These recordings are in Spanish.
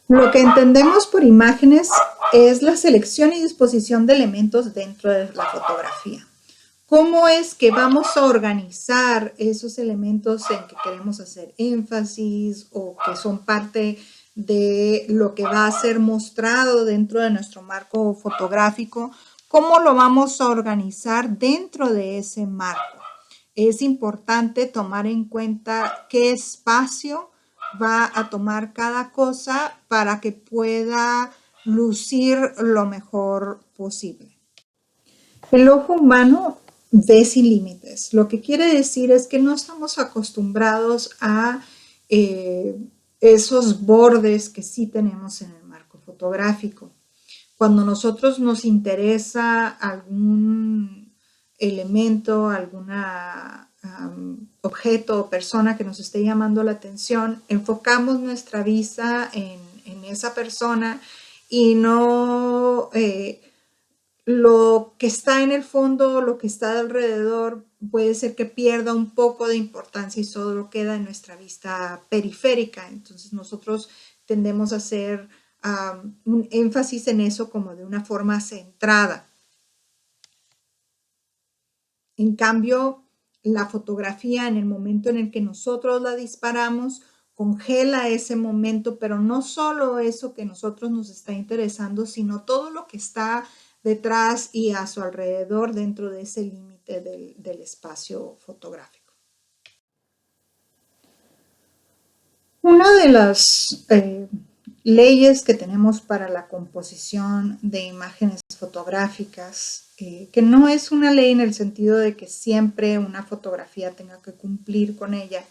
Lo que entendemos por imágenes es la selección y disposición de elementos dentro de la fotografía. ¿Cómo es que vamos a organizar esos elementos en que queremos hacer énfasis o que son parte de lo que va a ser mostrado dentro de nuestro marco fotográfico? ¿Cómo lo vamos a organizar dentro de ese marco? Es importante tomar en cuenta qué espacio va a tomar cada cosa para que pueda lucir lo mejor posible. El ojo humano ve sin límites. Lo que quiere decir es que no estamos acostumbrados a esos bordes que sí tenemos en el marco fotográfico. Cuando nosotros nos interesa algún elemento, alguna objeto o persona que nos esté llamando la atención, enfocamos nuestra vista en esa persona y no lo que está en el fondo, lo que está alrededor, puede ser que pierda un poco de importancia y solo queda en nuestra vista periférica. Entonces nosotros tendemos a hacer un énfasis en eso como de una forma centrada. En cambio, la fotografía en el momento en el que nosotros la disparamos, congela ese momento, pero no solo eso que nosotros nos está interesando, sino todo lo que está detrás y a su alrededor dentro de ese límite del espacio fotográfico. Una de las leyes que tenemos para la composición de imágenes fotográficas, que no es una ley en el sentido de que siempre una fotografía tenga que cumplir con ella,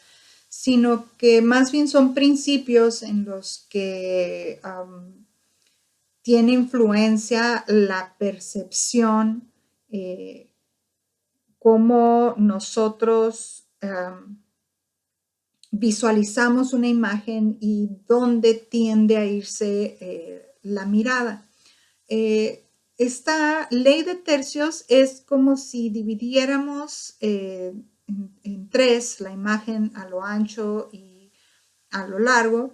sino que más bien son principios en los que tiene influencia la percepción, cómo nosotros visualizamos una imagen y dónde tiende a irse la mirada. Esta ley de tercios es como si dividiéramos en tres la imagen a lo ancho y a lo largo,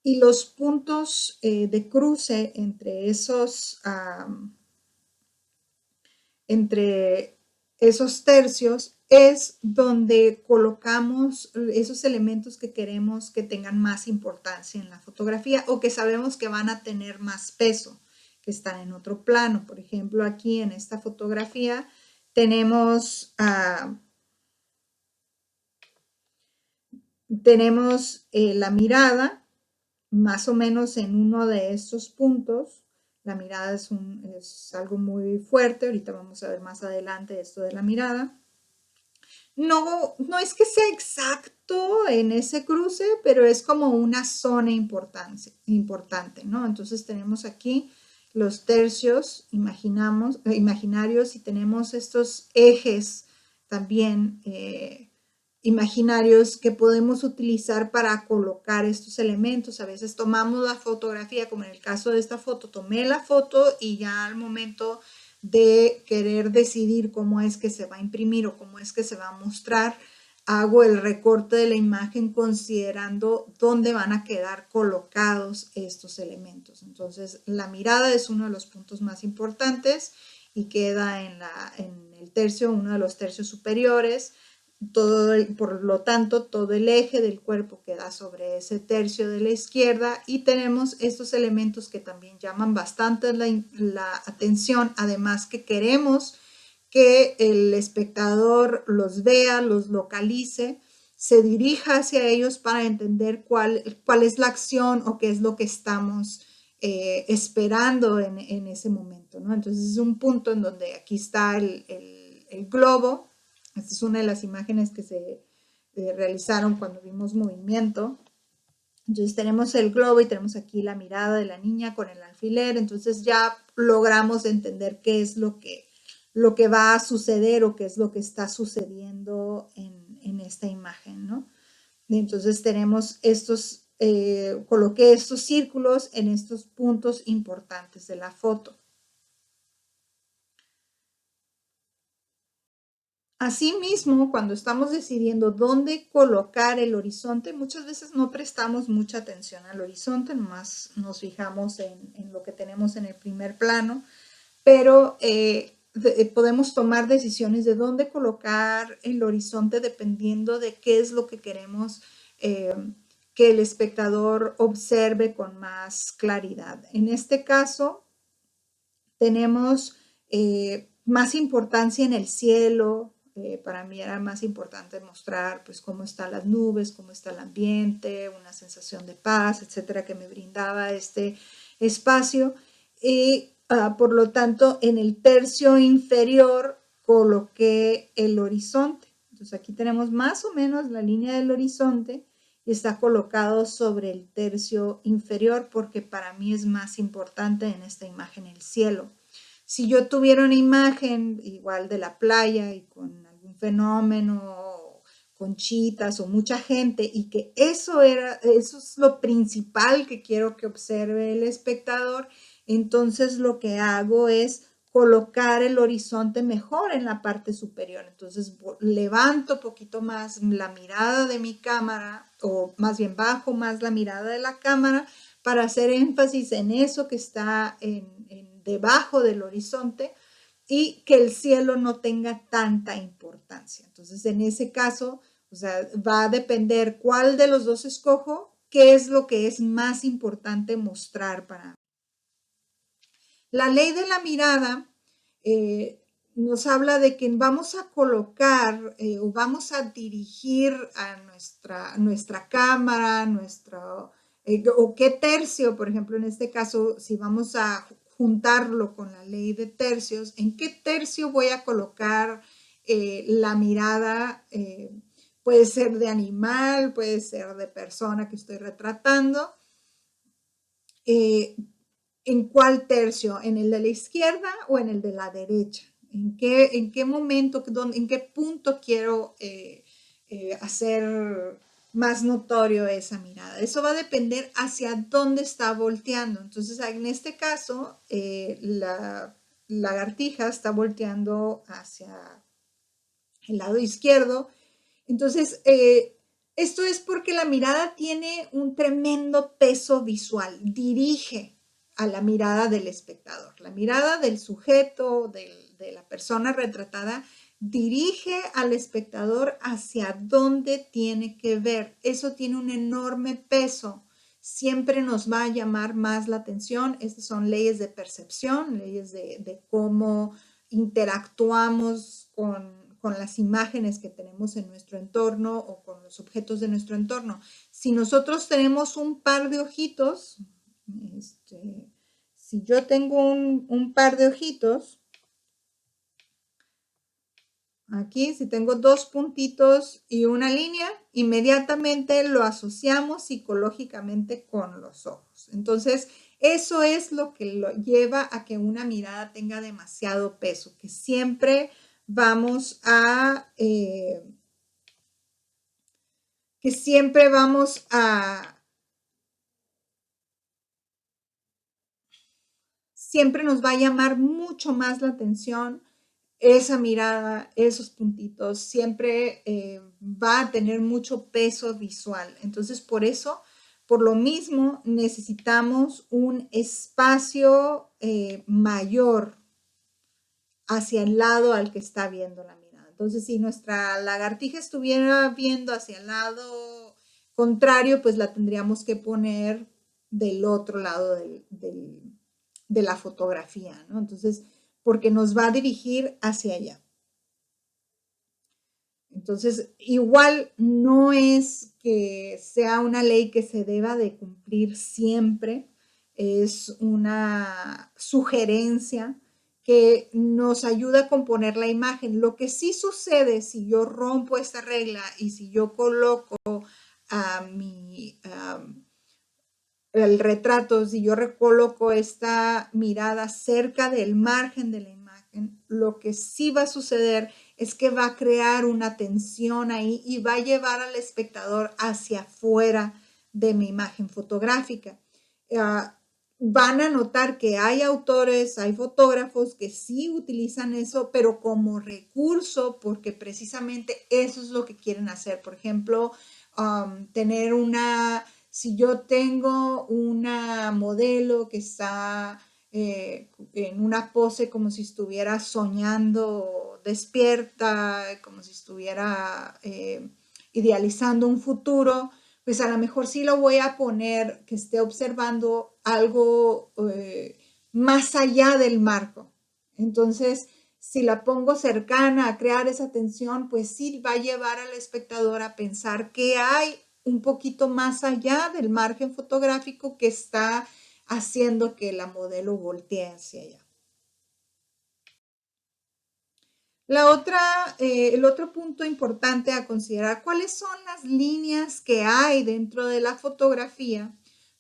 y los puntos de cruce entre esos tercios es donde colocamos esos elementos que queremos que tengan más importancia en la fotografía o que sabemos que van a tener más peso, que están en otro plano. Por ejemplo, aquí en esta fotografía tenemos la mirada más o menos en uno de estos puntos. La mirada es algo muy fuerte. Ahorita vamos a ver más adelante esto de la mirada. No es que sea exacto en ese cruce, pero es como una zona importante, ¿no? Entonces tenemos aquí los tercios imaginarios y tenemos estos ejes también imaginarios que podemos utilizar para colocar estos elementos. A veces tomamos la fotografía, como en el caso de esta foto, tomé la foto y ya al momento de querer decidir cómo es que se va a imprimir o cómo es que se va a mostrar, hago el recorte de la imagen considerando dónde van a quedar colocados estos elementos. Entonces, la mirada es uno de los puntos más importantes y queda en el tercio, uno de los tercios superiores. Por lo tanto, todo el eje del cuerpo queda sobre ese tercio de la izquierda y tenemos estos elementos que también llaman bastante la atención, además que queremos que el espectador los vea, los localice, se dirija hacia ellos para entender cuál es la acción o qué es lo que estamos esperando en ese momento, ¿no? Entonces es un punto en donde aquí está el globo. Esta es una de las imágenes que se realizaron cuando vimos movimiento. Entonces tenemos el globo y tenemos aquí la mirada de la niña con el alfiler. Entonces ya logramos entender qué es lo que va a suceder o qué es lo que está sucediendo en esta imagen, ¿no? Entonces tenemos coloqué estos círculos en estos puntos importantes de la foto. Asimismo, cuando estamos decidiendo dónde colocar el horizonte, muchas veces no prestamos mucha atención al horizonte, nomás nos fijamos en lo que tenemos en el primer plano, pero podemos tomar decisiones de dónde colocar el horizonte dependiendo de qué es lo que queremos que el espectador observe con más claridad. En este caso, tenemos más importancia en el cielo. Para mí era más importante mostrar pues cómo están las nubes, cómo está el ambiente, una sensación de paz, etcétera, que me brindaba este espacio. Y por lo tanto, en el tercio inferior coloqué el horizonte. Entonces aquí tenemos más o menos la línea del horizonte y está colocado sobre el tercio inferior porque para mí es más importante en esta imagen el cielo. Si yo tuviera una imagen igual de la playa y con algún fenómeno, conchitas o mucha gente y que eso es lo principal que quiero que observe el espectador, entonces lo que hago es colocar el horizonte mejor en la parte superior. Entonces levanto un poquito más la mirada de mi cámara o más bien bajo más la mirada de la cámara para hacer énfasis en eso que está debajo del horizonte y que el cielo no tenga tanta importancia. Entonces, en ese caso, o sea, va a depender cuál de los dos escojo, qué es lo que es más importante mostrar para mí. La ley de la mirada nos habla de que vamos a colocar o vamos a dirigir a nuestra cámara, o qué tercio, por ejemplo, en este caso, si vamos a juntarlo con la ley de tercios, en qué tercio voy a colocar la mirada, puede ser de animal, puede ser de persona que estoy retratando, ¿en cuál tercio? ¿En el de la izquierda o en el de la derecha? ¿En qué momento, en qué punto quiero hacer más notorio esa mirada? Eso va a depender hacia dónde está volteando. Entonces, en este caso, la lagartija está volteando hacia el lado izquierdo. Entonces, esto es porque la mirada tiene un tremendo peso visual, dirige a la mirada del espectador. La mirada del sujeto, de la persona retratada, dirige al espectador hacia dónde tiene que ver. Eso tiene un enorme peso. Siempre nos va a llamar más la atención. Estas son leyes de percepción, leyes de cómo interactuamos con las imágenes que tenemos en nuestro entorno o con los objetos de nuestro entorno. Si nosotros tenemos un par de ojitos, si yo tengo un par de ojitos, aquí si tengo dos puntitos y una línea, inmediatamente lo asociamos psicológicamente con los ojos. Entonces, eso es lo que lo lleva a que una mirada tenga demasiado peso, que siempre vamos a siempre nos va a llamar mucho más la atención esa mirada, esos puntitos, siempre va a tener mucho peso visual. Entonces, por eso, por lo mismo, necesitamos un espacio mayor hacia el lado al que está viendo la mirada. Entonces, si nuestra lagartija estuviera viendo hacia el lado contrario, pues la tendríamos que poner del otro lado de la fotografía, ¿no? Entonces, porque nos va a dirigir hacia allá. Entonces, igual no es que sea una ley que se deba de cumplir siempre, es una sugerencia que nos ayuda a componer la imagen. Lo que sí sucede si yo rompo esta regla y si yo coloco a el retrato, si yo recoloco esta mirada cerca del margen de la imagen, lo que sí va a suceder es que va a crear una tensión ahí y va a llevar al espectador hacia afuera de mi imagen fotográfica. van a notar que hay autores, hay fotógrafos que sí utilizan eso, pero como recurso, porque precisamente eso es lo que quieren hacer. Por ejemplo, tener si yo tengo una modelo que está en una pose como si estuviera soñando despierta, como si estuviera idealizando un futuro, pues a lo mejor sí lo voy a poner que esté observando algo más allá del marco. Entonces, si la pongo cercana a crear esa tensión, pues sí va a llevar al espectador a pensar que hay un poquito más allá del margen fotográfico que está haciendo que la modelo voltee hacia allá. El otro punto importante a considerar, ¿cuáles son las líneas que hay dentro de la fotografía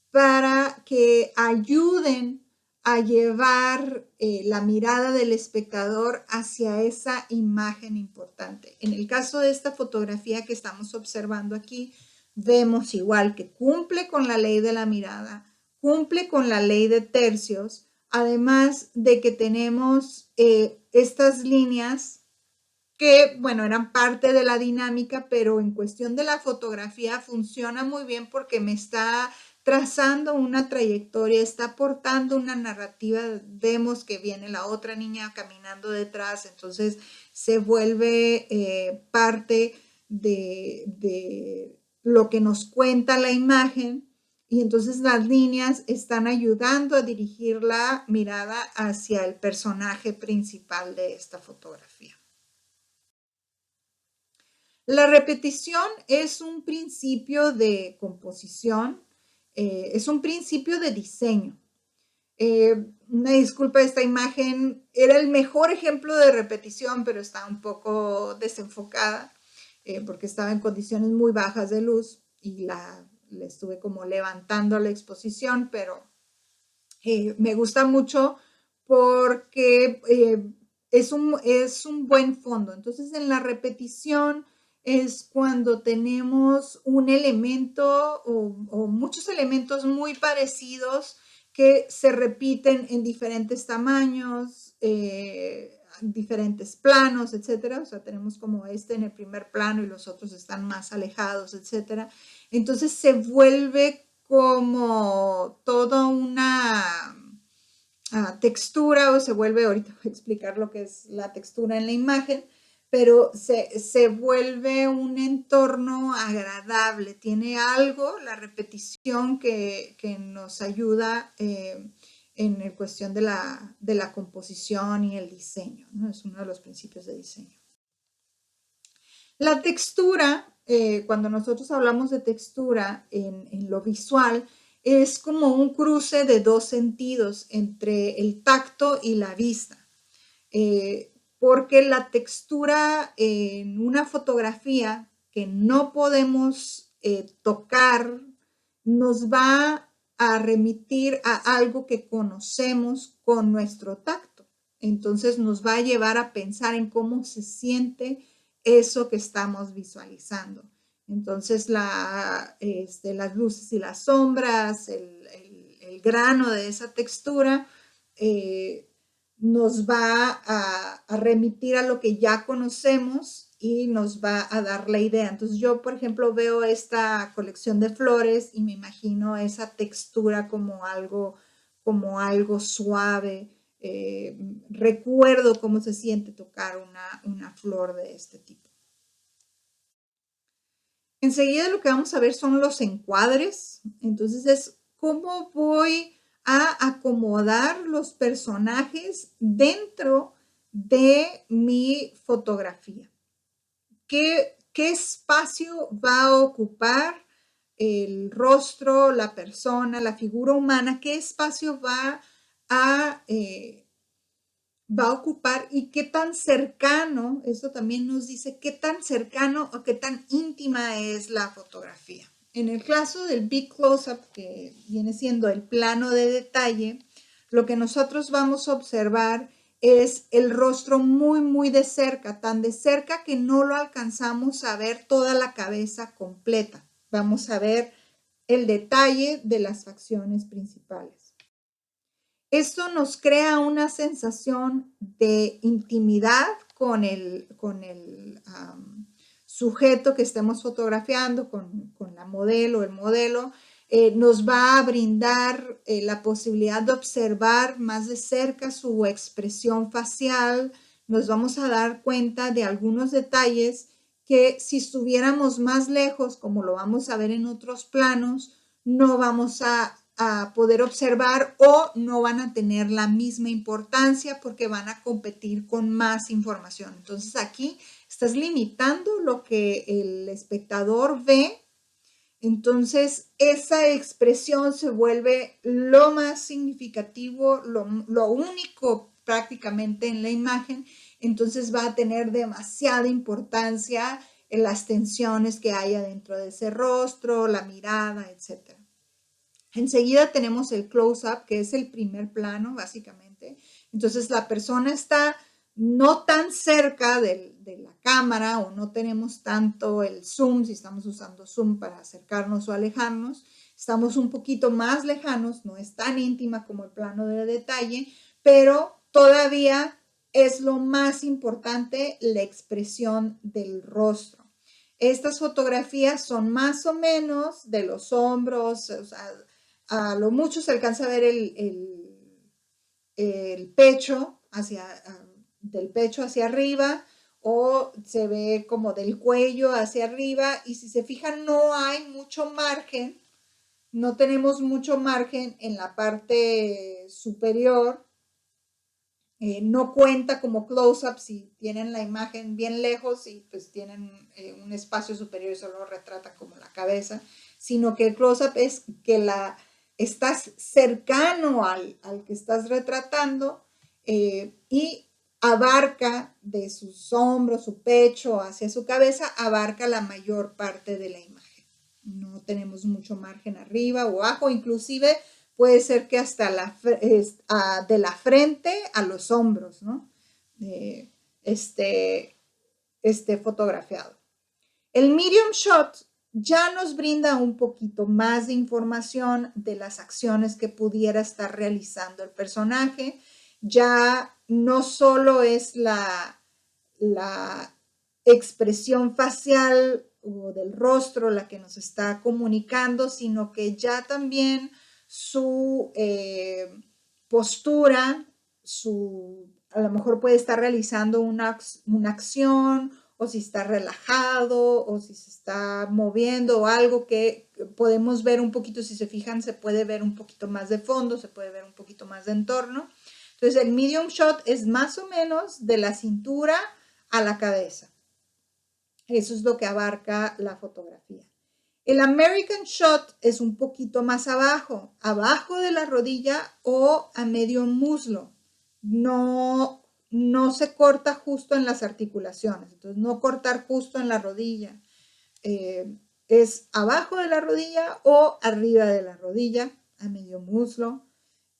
para que ayuden a llevar la mirada del espectador hacia esa imagen importante? En el caso de esta fotografía que estamos observando aquí, vemos igual que cumple con la ley de la mirada, cumple con la ley de tercios, además de que tenemos estas líneas que, bueno, eran parte de la dinámica, pero en cuestión de la fotografía funciona muy bien porque me está trazando una trayectoria, está aportando una narrativa. Vemos que viene la otra niña caminando detrás, entonces se vuelve parte de lo que nos cuenta la imagen. Y entonces las líneas están ayudando a dirigir la mirada hacia el personaje principal de esta fotografía. La repetición es un principio de composición, es un principio de diseño. Una disculpa, esta imagen era el mejor ejemplo de repetición, pero está un poco desenfocada porque estaba en condiciones muy bajas de luz y le estuve como levantando la exposición, pero me gusta mucho porque es un buen fondo. Entonces, en la repetición es cuando tenemos un elemento o muchos elementos muy parecidos que se repiten en diferentes tamaños, diferentes planos, etcétera. O sea, tenemos como en el primer plano y los otros están más alejados, etcétera. Entonces se vuelve como toda una textura, o se vuelve, ahorita voy a explicar lo que es la textura en la imagen, pero se vuelve un entorno agradable, tiene algo, la repetición que nos ayuda en la cuestión de la composición y el diseño, ¿no? Es uno de los principios de diseño. La textura, cuando nosotros hablamos de textura en lo visual, es como un cruce de dos sentidos entre el tacto y la vista. Porque la textura en una fotografía que no podemos tocar nos va a remitir a algo que conocemos con nuestro tacto. Entonces nos va a llevar a pensar en cómo se siente eso que estamos visualizando. Entonces las luces y las sombras, el grano de esa textura, nos va a remitir a lo que ya conocemos y nos va a dar la idea. Entonces yo, por ejemplo, veo esta colección de flores y me imagino esa textura como algo suave. Recuerdo cómo se siente tocar una flor de este tipo. Enseguida lo que vamos a ver son los encuadres. Entonces es cómo voy a acomodar los personajes dentro de mi fotografía. ¿Qué espacio va a ocupar el rostro, la persona, la figura humana? ¿Qué espacio va a ocupar y qué tan cercano, eso también nos dice qué tan cercano o qué tan íntima es la fotografía? En el caso del Big Close-Up, que viene siendo el plano de detalle, lo que nosotros vamos a observar es el rostro muy, muy de cerca, tan de cerca que no lo alcanzamos a ver toda la cabeza completa. Vamos a ver el detalle de las facciones principales. Esto nos crea una sensación de intimidad con el sujeto que estemos fotografiando, con la modelo, el modelo. Nos va a brindar la posibilidad de observar más de cerca su expresión facial. Nos vamos a dar cuenta de algunos detalles que si estuviéramos más lejos, como lo vamos a ver en otros planos, no vamos a poder observar o no van a tener la misma importancia porque van a competir con más información. Entonces aquí estás limitando lo que el espectador ve. Entonces esa expresión se vuelve lo más significativo, lo único prácticamente en la imagen. Entonces va a tener demasiada importancia en las tensiones que haya dentro de ese rostro, la mirada, etc. Enseguida tenemos el close-up, que es el primer plano, básicamente. Entonces la persona está no tan cerca de la cámara o no tenemos tanto el zoom, si estamos usando zoom para acercarnos o alejarnos. Estamos un poquito más lejanos, no es tan íntima como el plano de detalle, pero todavía es lo más importante la expresión del rostro. Estas fotografías son más o menos de los hombros, o sea, a lo mucho se alcanza a ver el pecho del pecho hacia arriba o se ve como del cuello hacia arriba y si se fijan no hay mucho margen, no tenemos mucho margen en la parte superior. No cuenta como close-up si tienen la imagen bien lejos y pues tienen un espacio superior y solo retrata como la cabeza, sino que el close-up es que estás cercano al que estás retratando y abarca de sus hombros, su pecho hacia su cabeza, abarca la mayor parte de la imagen. No tenemos mucho margen arriba o abajo, inclusive puede ser que hasta de la frente a los hombros, ¿no? Fotografiado. El medium shot ya nos brinda un poquito más de información de las acciones que pudiera estar realizando el personaje. Ya no solo es la expresión facial o del rostro la que nos está comunicando, sino que ya también su postura, a lo mejor puede estar realizando una acción o si está relajado o si se está moviendo o algo que podemos ver un poquito, si se fijan, se puede ver un poquito más de fondo, se puede ver un poquito más de entorno. Entonces el medium shot es más o menos de la cintura a la cabeza. Eso es lo que abarca la fotografía. El American Shot es un poquito más abajo de la rodilla o a medio muslo. No se corta justo en las articulaciones, entonces no cortar justo en la rodilla. Es abajo de la rodilla o arriba de la rodilla, a medio muslo,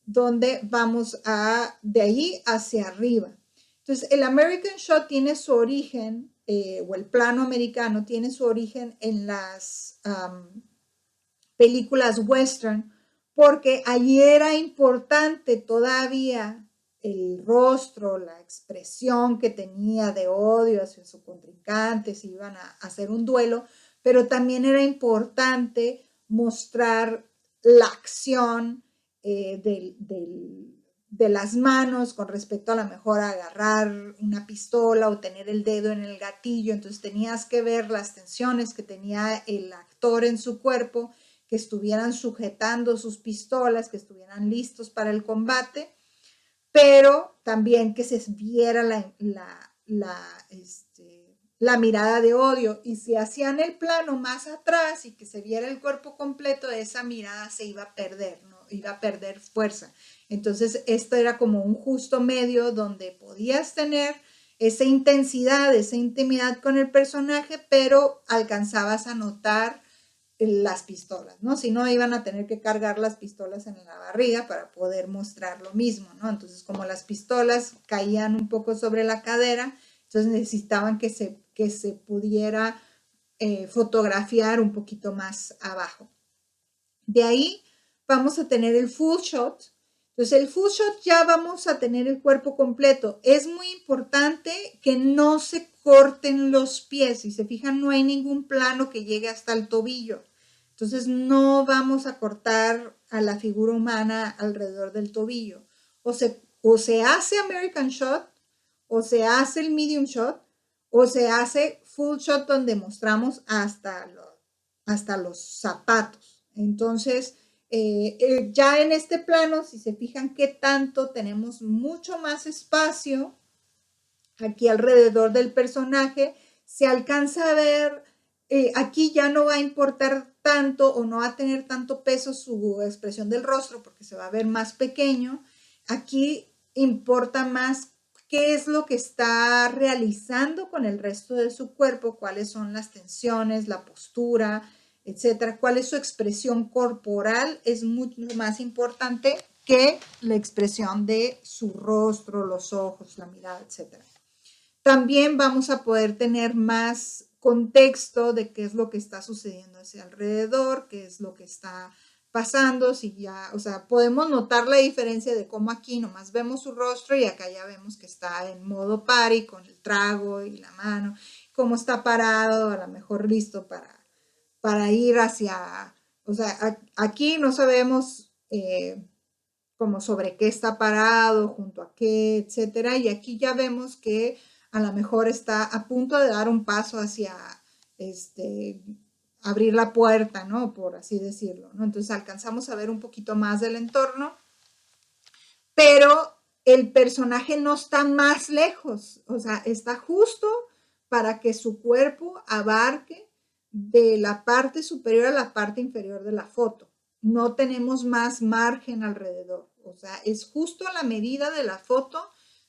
donde vamos de ahí hacia arriba. Entonces, el American Shot tiene su origen, o el plano americano tiene su origen en las películas western, porque allí era importante todavía el rostro, la expresión que tenía de odio hacia su contrincante, si iban a hacer un duelo, pero también era importante mostrar la acción de las manos con respecto a lo mejor a agarrar una pistola o tener el dedo en el gatillo. Entonces tenías que ver las tensiones que tenía el actor en su cuerpo, que estuvieran sujetando sus pistolas, que estuvieran listos para el combate, pero también que se viera la mirada de odio. Y si hacían el plano más atrás y que se viera el cuerpo completo, esa mirada se iba a perder, ¿no? Iba a perder fuerza. Entonces esto era como un justo medio donde podías tener esa intensidad, esa intimidad con el personaje, pero alcanzabas a notar las pistolas, ¿no? Si no, iban a tener que cargar las pistolas en la barriga para poder mostrar lo mismo, ¿no? Entonces, como las pistolas caían un poco sobre la cadera, entonces necesitaban que se pudiera fotografiar un poquito más abajo. De ahí vamos a tener el full shot. Entonces el full shot ya vamos a tener el cuerpo completo. Es muy importante que no se corten los pies. Si se fijan, no hay ningún plano que llegue hasta el tobillo. Entonces no vamos a cortar a la figura humana alrededor del tobillo. O se hace American shot, o se hace el medium shot, o se hace full shot donde mostramos hasta los zapatos. Entonces, ya en este plano, si se fijan qué tanto, tenemos mucho más espacio aquí alrededor del personaje. Se alcanza a ver, aquí ya no va a importar tanto o no va a tener tanto peso su expresión del rostro porque se va a ver más pequeño. Aquí importa más qué es lo que está realizando con el resto de su cuerpo, cuáles son las tensiones, la postura, etcétera, cuál es su expresión corporal, es mucho más importante que la expresión de su rostro, los ojos, la mirada, etcétera. También vamos a poder tener más contexto de qué es lo que está sucediendo hacia alrededor, qué es lo que está pasando, si ya, o sea, podemos notar la diferencia de cómo aquí nomás vemos su rostro y acá ya vemos que está en modo party con el trago y la mano, cómo está parado, a lo mejor listo para ir hacia, o sea, aquí no sabemos como sobre qué está parado, junto a qué, etcétera, y aquí ya vemos que a lo mejor está a punto de dar un paso hacia abrir la puerta, ¿no? Por así decirlo, ¿no? Entonces alcanzamos a ver un poquito más del entorno, pero el personaje no está más lejos, o sea, está justo para que su cuerpo abarque de la parte superior a la parte inferior de la foto. No tenemos más margen alrededor, o sea, es justo a la medida de la foto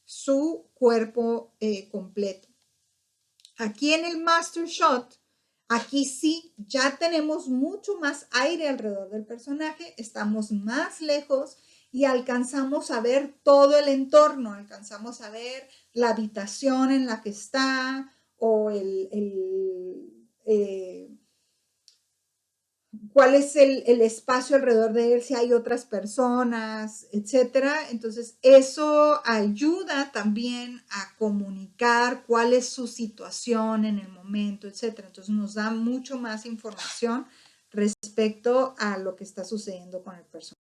su cuerpo completo. Aquí en el Master Shot, aquí sí, ya tenemos mucho más aire alrededor del personaje, estamos más lejos y alcanzamos a ver todo el entorno, alcanzamos a ver la habitación en la que está o cuál es el espacio alrededor de él, si hay otras personas, etcétera. Entonces, eso ayuda también a comunicar cuál es su situación en el momento, etcétera. Entonces, nos da mucho más información respecto a lo que está sucediendo con el personaje.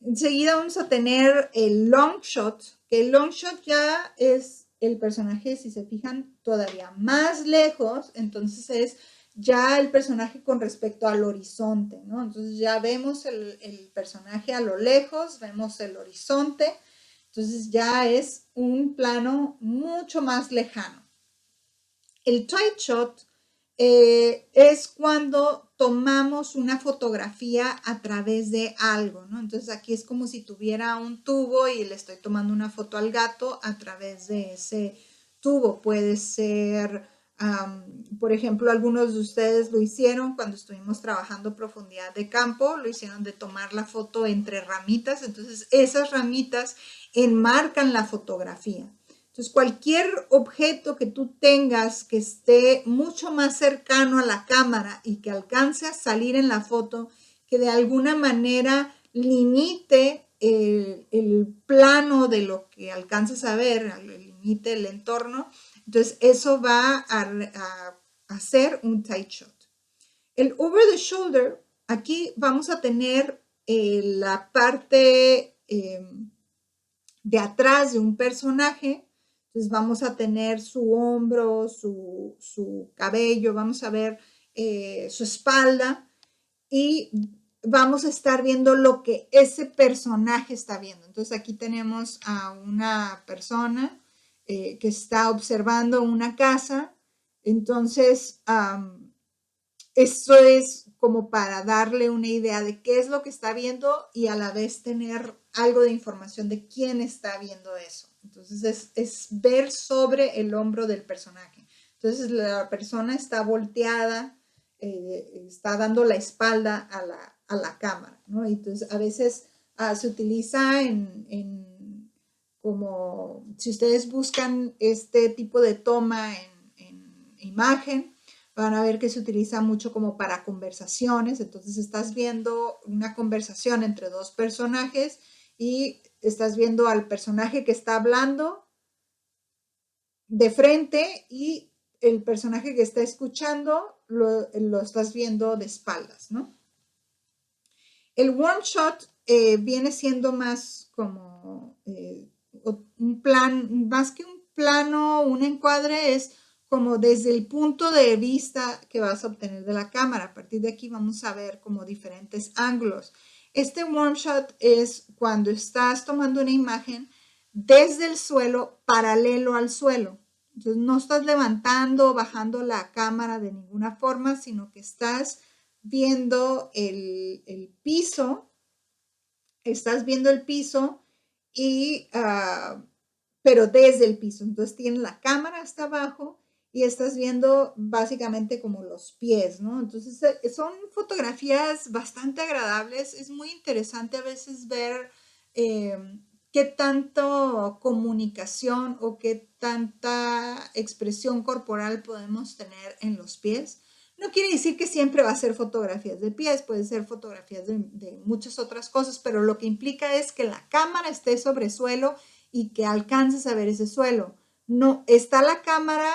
Enseguida vamos a tener el long shot, que el long shot ya es el personaje, si se fijan, todavía más lejos, entonces es ya el personaje con respecto al horizonte, ¿no? Entonces ya vemos el personaje a lo lejos, vemos el horizonte, entonces ya es un plano mucho más lejano. El tight shot es cuando tomamos una fotografía a través de algo, ¿no? Entonces aquí es como si tuviera un tubo y le estoy tomando una foto al gato a través de ese tubo. Puede ser, por ejemplo, algunos de ustedes lo hicieron cuando estuvimos trabajando profundidad de campo, lo hicieron de tomar la foto entre ramitas, entonces esas ramitas enmarcan la fotografía. Entonces, cualquier objeto que tú tengas que esté mucho más cercano a la cámara y que alcance a salir en la foto, que de alguna manera limite el plano de lo que alcances a ver, limite el entorno, entonces eso va a hacer un tight shot. El over the shoulder, aquí vamos a tener la parte de atrás de un personaje. Entonces vamos a tener su hombro, su cabello, vamos a ver su espalda y vamos a estar viendo lo que ese personaje está viendo. Entonces aquí tenemos a una persona que está observando una casa. Entonces, eso es como para darle una idea de qué es lo que está viendo y a la vez tener algo de información de quién está viendo eso. Entonces es ver sobre el hombro del personaje. Entonces la persona está volteada, está dando la espalda a la cámara, ¿no? Entonces a veces se utiliza como si ustedes buscan este tipo de toma en imagen, Van a ver que se utiliza mucho como para conversaciones, entonces estás viendo una conversación entre dos personajes y estás viendo al personaje que está hablando de frente y el personaje que está escuchando lo estás viendo de espaldas, ¿no? El one shot viene siendo más como un plan, más que un plano, un encuadre, es como desde el punto de vista que vas a obtener de la cámara. A partir de aquí vamos a ver como diferentes ángulos. Este one shot es cuando estás tomando una imagen desde el suelo, paralelo al suelo. Entonces no estás levantando o bajando la cámara de ninguna forma, sino que estás viendo el piso, estás viendo el piso y, pero desde el piso. Entonces tienes la cámara hasta abajo y estás viendo básicamente como los pies, ¿no? Entonces son fotografías bastante agradables. Es muy interesante a veces ver qué tanto comunicación o qué tanta expresión corporal podemos tener en los pies. No quiere decir que siempre va a ser fotografías de pies, puede ser fotografías de muchas otras cosas, pero lo que implica es que la cámara esté sobre suelo y que alcances a ver ese suelo. No está la cámara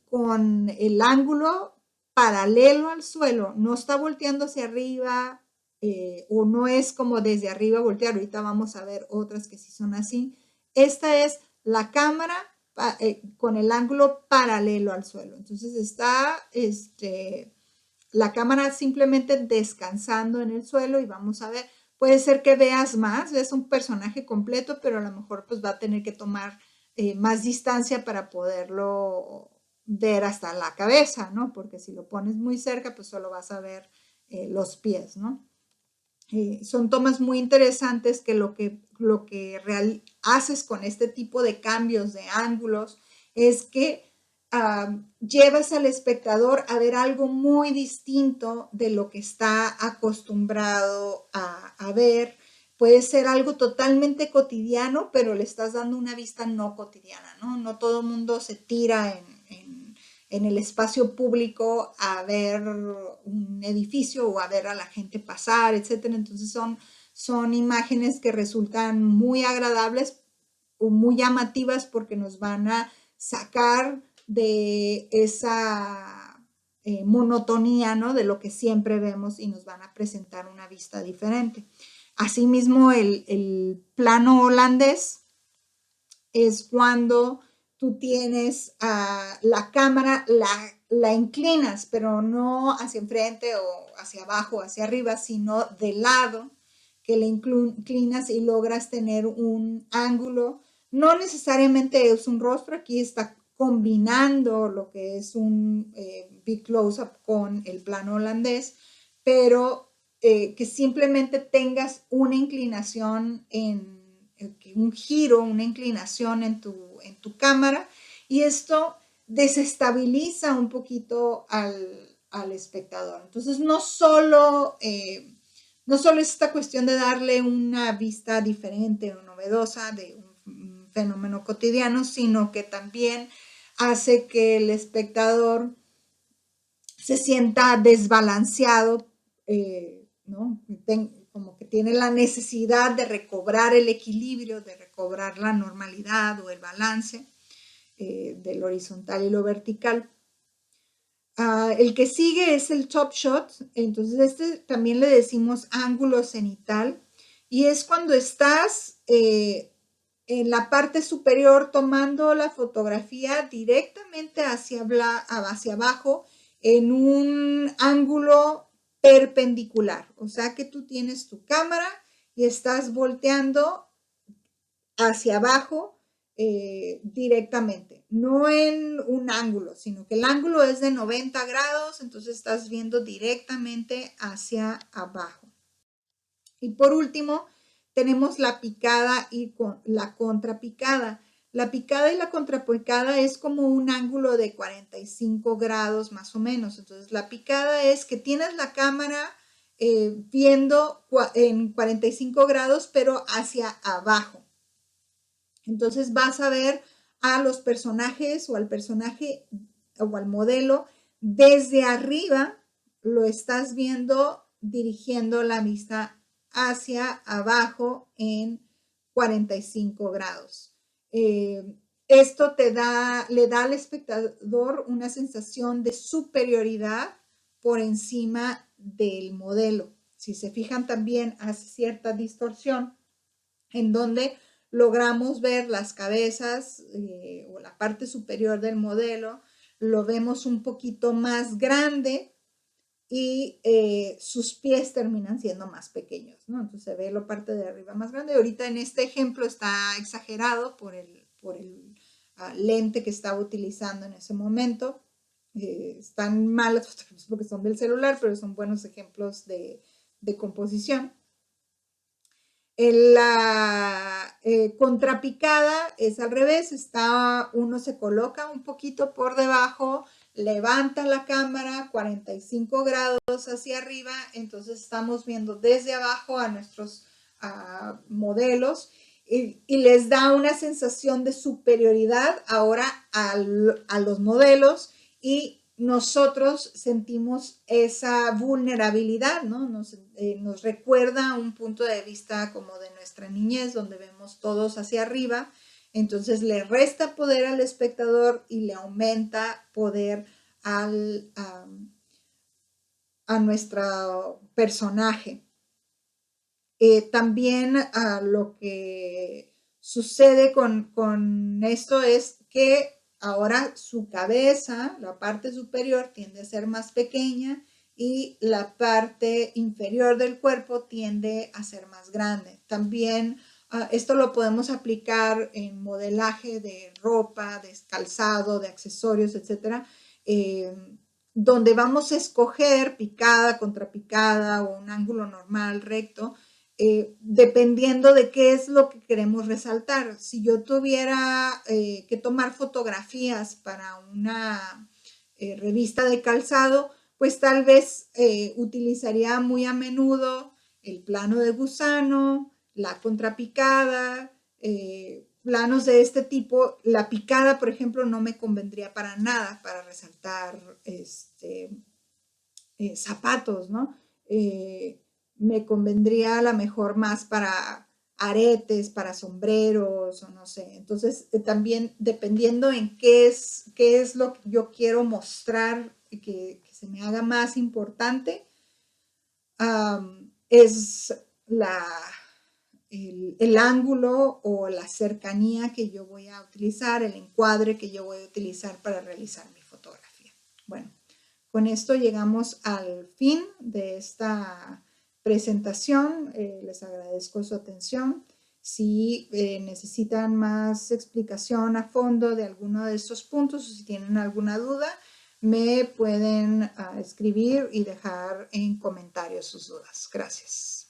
con el ángulo paralelo al suelo, no está volteando hacia arriba o no es como desde arriba voltear. Ahorita vamos a ver otras que sí son así. Esta es la cámara con el ángulo paralelo al suelo. Entonces está la cámara simplemente descansando en el suelo y vamos a ver, puede ser que veas más, ves un personaje completo, pero a lo mejor pues va a tener que tomar más distancia para poderlo ver hasta la cabeza, ¿no? Porque si lo pones muy cerca, pues solo vas a ver los pies, ¿no? Son tomas muy interesantes que haces con este tipo de cambios de ángulos es que llevas al espectador a ver algo muy distinto de lo que está acostumbrado a ver. Puede ser algo totalmente cotidiano, pero le estás dando una vista no cotidiana, ¿no? No todo el mundo se tira en el espacio público a ver un edificio o a ver a la gente pasar, etcétera. Entonces son imágenes que resultan muy agradables o muy llamativas porque nos van a sacar de esa monotonía, ¿no? De lo que siempre vemos y nos van a presentar una vista diferente. Asimismo, el plano holandés es cuando tú tienes la cámara, la inclinas, pero no hacia enfrente o hacia abajo, hacia arriba, sino de lado, que la inclinas y logras tener un ángulo. No necesariamente es un rostro, aquí está combinando lo que es un big close-up con el plano holandés, pero que simplemente tengas una inclinación un giro, una inclinación en tu cámara y esto desestabiliza un poquito al espectador. Entonces no solo es esta cuestión de darle una vista diferente o novedosa de un fenómeno cotidiano, sino que también hace que el espectador se sienta desbalanceado, ¿no? Como que tiene la necesidad de recobrar el equilibrio, de recobrar la normalidad o el balance del horizontal y lo vertical. El que sigue es el top shot, entonces este también le decimos ángulo cenital y es cuando estás en la parte superior tomando la fotografía directamente hacia abajo en un ángulo perpendicular, o sea que tú tienes tu cámara y estás volteando hacia abajo directamente, no en un ángulo, sino que el ángulo es de 90 grados, entonces estás viendo directamente hacia abajo. Y por último, tenemos la picada y la contrapicada. La picada y la contrapicada es como un ángulo de 45 grados más o menos. Entonces, la picada es que tienes la cámara viendo en 45 grados, pero hacia abajo. Entonces vas a ver a los personajes o al personaje o al modelo, desde arriba lo estás viendo dirigiendo la vista hacia abajo en 45 grados. Esto le da al espectador una sensación de superioridad por encima del modelo. Si se fijan, también hace cierta distorsión en donde logramos ver las cabezas o la parte superior del modelo, lo vemos un poquito más grande y sus pies terminan siendo más pequeños, ¿no? Entonces se ve la parte de arriba más grande. Ahorita en este ejemplo está exagerado por el lente que estaba utilizando en ese momento. Están malas fotografías porque son del celular, pero son buenos ejemplos de composición. La contrapicada es al revés, uno se coloca un poquito por debajo, levanta la cámara 45 grados hacia arriba, entonces estamos viendo desde abajo a nuestros modelos y les da una sensación de superioridad ahora a los modelos y nosotros sentimos esa vulnerabilidad, ¿no? Nos recuerda un punto de vista como de nuestra niñez, donde vemos todos hacia arriba, entonces le resta poder al espectador y le aumenta poder a nuestro personaje. También lo que sucede con esto es que ahora su cabeza, la parte superior, tiende a ser más pequeña y la parte inferior del cuerpo tiende a ser más grande. También esto lo podemos aplicar en modelaje de ropa, de calzado, de accesorios, etcétera, donde vamos a escoger picada, contrapicada o un ángulo normal, recto, dependiendo de qué es lo que queremos resaltar. Si yo tuviera que tomar fotografías para una revista de calzado, pues tal vez utilizaría muy a menudo el plano de gusano, la contrapicada, planos de este tipo. La picada, por ejemplo, no me convendría para nada para resaltar zapatos, ¿no? Me convendría a lo mejor más para aretes, para sombreros o no sé. Entonces, también dependiendo en qué es lo que yo quiero mostrar que se me haga más importante, es el ángulo o la cercanía que yo voy a utilizar, el encuadre que yo voy a utilizar para realizar mi fotografía. Bueno, con esto llegamos al fin de esta presentación. Les agradezco su atención. Si necesitan más explicación a fondo de alguno de estos puntos o si tienen alguna duda, me pueden escribir y dejar en comentarios sus dudas. Gracias.